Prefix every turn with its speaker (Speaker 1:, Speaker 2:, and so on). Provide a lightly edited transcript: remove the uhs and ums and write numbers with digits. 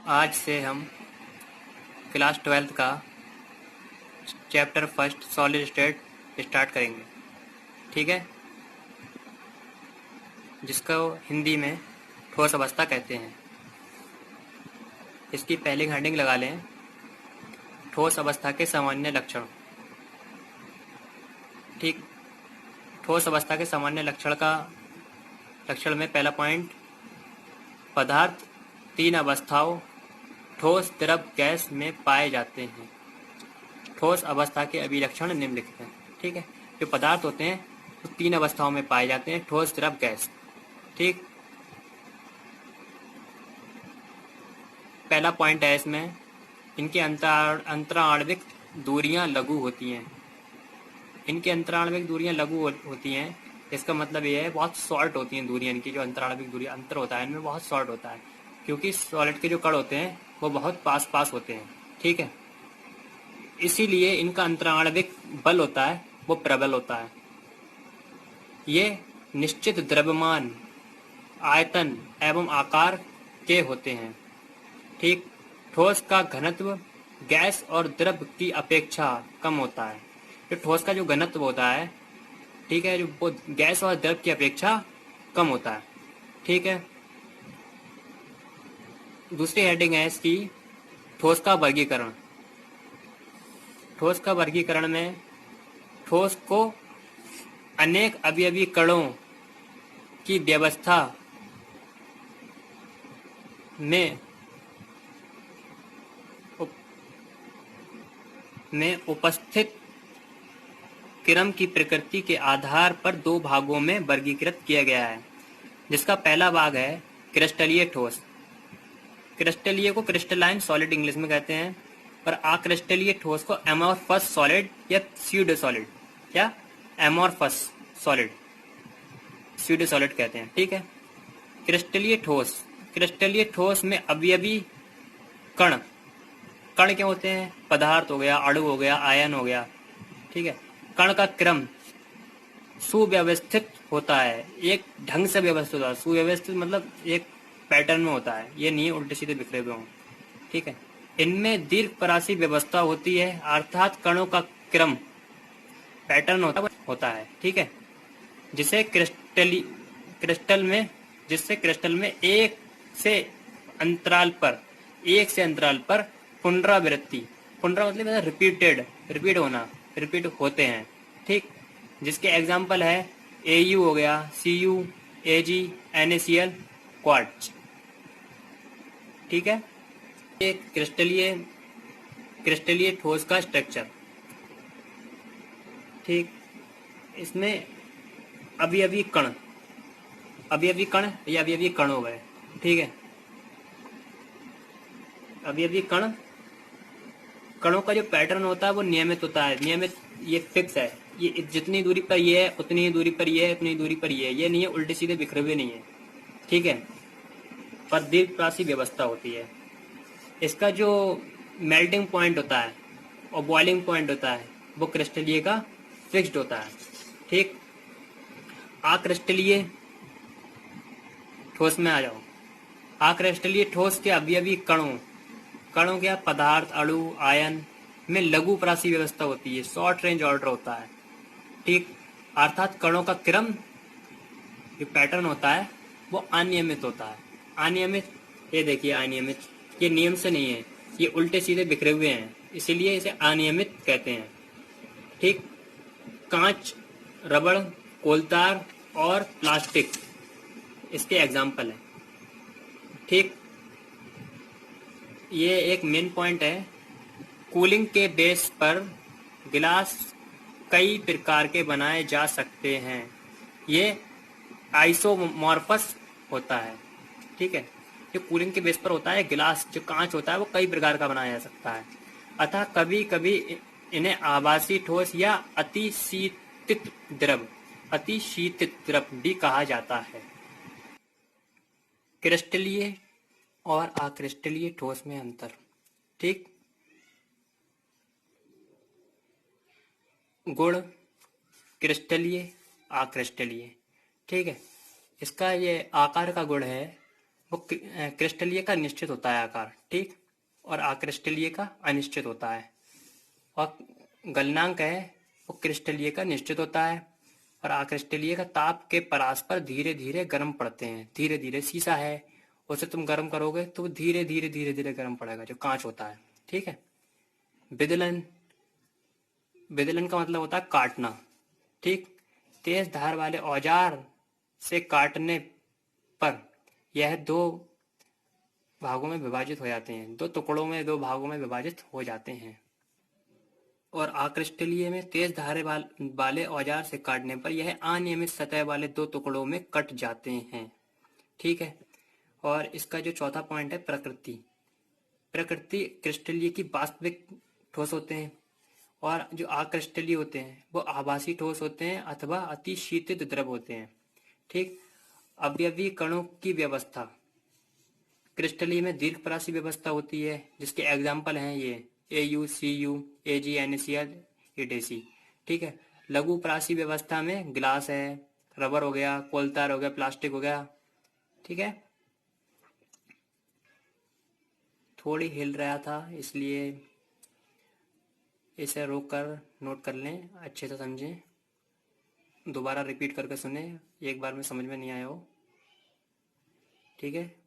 Speaker 1: आज से हम क्लास 12th का chapter first solid state start करेंगे। ठीक है, जिसको हिंदी में ठोस अवस्था कहते हैं। इसकी पहली हेडिंग लगा लें, ठोस अवस्था के सामान्य लक्षण। ठीक, ठोस अवस्था के सामान्य लक्षण में पहला पॉइंट, पदार्थ तीन अवस्थाओं ठोस, द्रव, गैस में पाए जाते हैं। ठोस अवस्था के अभिलक्षण निम्नलिखित हैं। ठीक है, जो पदार्थ होते हैं वो तीन अवस्थाओं में पाए जाते हैं, ठोस, द्रव, गैस। ठीक, पहला पॉइंट है इसमें, इनके अंतराण्विक दूरियां लघु होती हैं। इनकी अंतराण्विक दूरियां लघु होती हैं, इसका मतलब ये है बहुत शॉर्ट होती हैं दूरियां। इनकी जो अंतराण्विक दूरी अंतर होता है इनमें बहुत शॉर्ट होता है, क्योंकि सॉलिड के जो कण होते हैं वो बहुत पास पास होते हैं। ठीक है, इसीलिए इनका अंतराण्विक बल होता है वो प्रबल होता है। ये निश्चित द्रव्यमान, आयतन एवं आकार के होते हैं। ठीक, ठोस का घनत्व गैस और द्रव की अपेक्षा कम होता है। जो ठोस का जो घनत्व होता है, ठीक है, जो वो गैस और द्रव की अपेक्षा कम होता है। ठीक है, दूसरी हेडिंग है इसकी, ठोस का वर्गीकरण। ठोस का वर्गीकरण में ठोस को अनेक अवयवी कणों की व्यवस्था में उपस्थित क्रम की प्रकृति के आधार पर दो भागों में वर्गीकृत किया गया है, जिसका पहला भाग है क्रिस्टलीय ठोस। क्रिस्टलीय को क्रिस्टलाइन सॉलिड इंग्लिश में कहते हैं, और अक्रिस्टलीय ठोस को एमोर्फस सॉलिड या स्यूडो सॉलिड या एमोर्फस सॉलिड, स्यूडो सॉलिड कहते हैं। ठीक है, क्रिस्टलीय ठोस, क्रिस्टलीय ठोस में अवयवी कण, कण क्या होते हैं? पदार्थ हो गया, अणु हो गया, आयन हो गया। ठीक है, कण का क्रम सुव्यवस्थित होता है, एक ढंग से व्यवस्थित होता है। सुव्यवस्थित मतलब एक पैटर्न में होता है, ये नहीं उल्टे सीधे बिखरे हुए हों। ठीक है, इनमें दीर्घपरासी व्यवस्था होती है, अर्थात कणों का क्रम पैटर्न होता है। ठीक है, जिसे क्रिस्टल में एक से अंतराल पर पुनरावृत्ति, पुनरा मतलब रिपीट होते हैं। ठीक, जिसके एग्जाम्पल है AU हो गया, CU, AG, NaCl, क्वार्ट्ज। ठीक है, ये क्रिस्टलीय ठोस का स्ट्रक्चर। ठीक, इसमें अवयवी कण या अवयवी कण हो गए। ठीक है, अवयवी कणों का जो पैटर्न होता है वो नियमित होता है। नियमित, ये फिक्स है, ये जितनी दूरी पर ये है उतनी ही दूरी पर ये है, उतनी दूरी पर ये है। ये नहीं है उल्टे सीधे बिखरे हुए नहीं है। ठीक है, पर दीर्घप्रासी व्यवस्था होती है। इसका जो मेल्टिंग पॉइंट होता है और बॉइलिंग पॉइंट होता है वो क्रिस्टलीय का फिक्स्ड होता है। ठीक, अक्रिस्टलीय ठोस में आ जाओ। अक्रिस्टलीय ठोस के अवयवी कणों के पदार्थ, अणु, आयन में लघु प्रासी व्यवस्था होती है, शॉर्ट रेंज ऑर्डर होता है। ठीक, अर्थात कणों का क्रम जो पैटर्न होता है वो अनियमित होता है। अनियमित, ये देखिए अनियमित, ये नियम से नहीं है, ये उल्टे सीधे बिखरे हुए हैं, इसीलिए इसे अनियमित कहते हैं। ठीक, कांच, रबड़, कोलतार और प्लास्टिक इसके एग्जाम्पल हैं। ठीक, ये एक मेन पॉइंट है। कूलिंग के बेस पर गिलास कई प्रकार के बनाए जा सकते हैं, ये आइसोमॉर्फस होता है। ठीक है, जो कूलिंग के बेस पर होता है, गिलास जो कांच होता है वो कई प्रकार का बनाया जा सकता है। अतः कभी कभी इन्हें आभासी ठोस या अतिशीतित द्रव भी कहा जाता है। क्रिस्टलीय और अक्रिस्टलीय ठोस में अंतर। ठीक, गुण क्रिस्टलीय, अक्रिस्टलीय। ठीक है, इसका ये आकार का गुण है वो क्रिस्टलीय का निश्चित होता है आकार, ठीक, और अक्रिस्टलीय का अनिश्चित होता है। और गलनांक है वो क्रिस्टलीय का निश्चित होता है और अक्रिस्टलीय का ताप के परस्पर धीरे धीरे गर्म पड़ते हैं। धीरे धीरे शीशा है, उसे तुम गर्म करोगे तो धीरे धीरे धीरे धीरे गर्म पड़ेगा, जो कांच होता है, ठीक है। विदलन, विदलन का मतलब होता है काटना, ठीक। तेज धार वाले औजार से काटने पर यह दो भागों में विभाजित हो जाते हैं, दो टुकड़ों में, दो भागों में विभाजित हो जाते हैं। और अक्रिस्टलीय में तेज धारे वाले औजार से काटने पर यह अनियमित सतह वाले दो टुकड़ों में कट जाते हैं, ठीक है। और इसका जो चौथा पॉइंट है प्रकृति। प्रकृति क्रिस्टलीय की वास्तविक ठोस होते हैं और जो अक्रिस्टलीय होते हैं वो आभासी ठोस होते हैं अथवा अति शीतित द्रव होते हैं, ठीक। अवयवी कणों की व्यवस्था। क्रिस्टलीय में दीर्घपरासी व्यवस्था होती है, जिसके एग्जाम्पल हैं ये AU, CU, AG, NaCl, EDC, ठीक है। लघु परासी व्यवस्था में गिलास है, रबर हो गया, कोलतार हो गया, प्लास्टिक हो गया, ठीक है। थोड़ी हिल रहा था इसलिए इसे रोक कर नोट कर लें, अच्छे से समझें, दोबारा रिपीट करके सुने, एक बार में समझ में नहीं आया हो, ठीक है।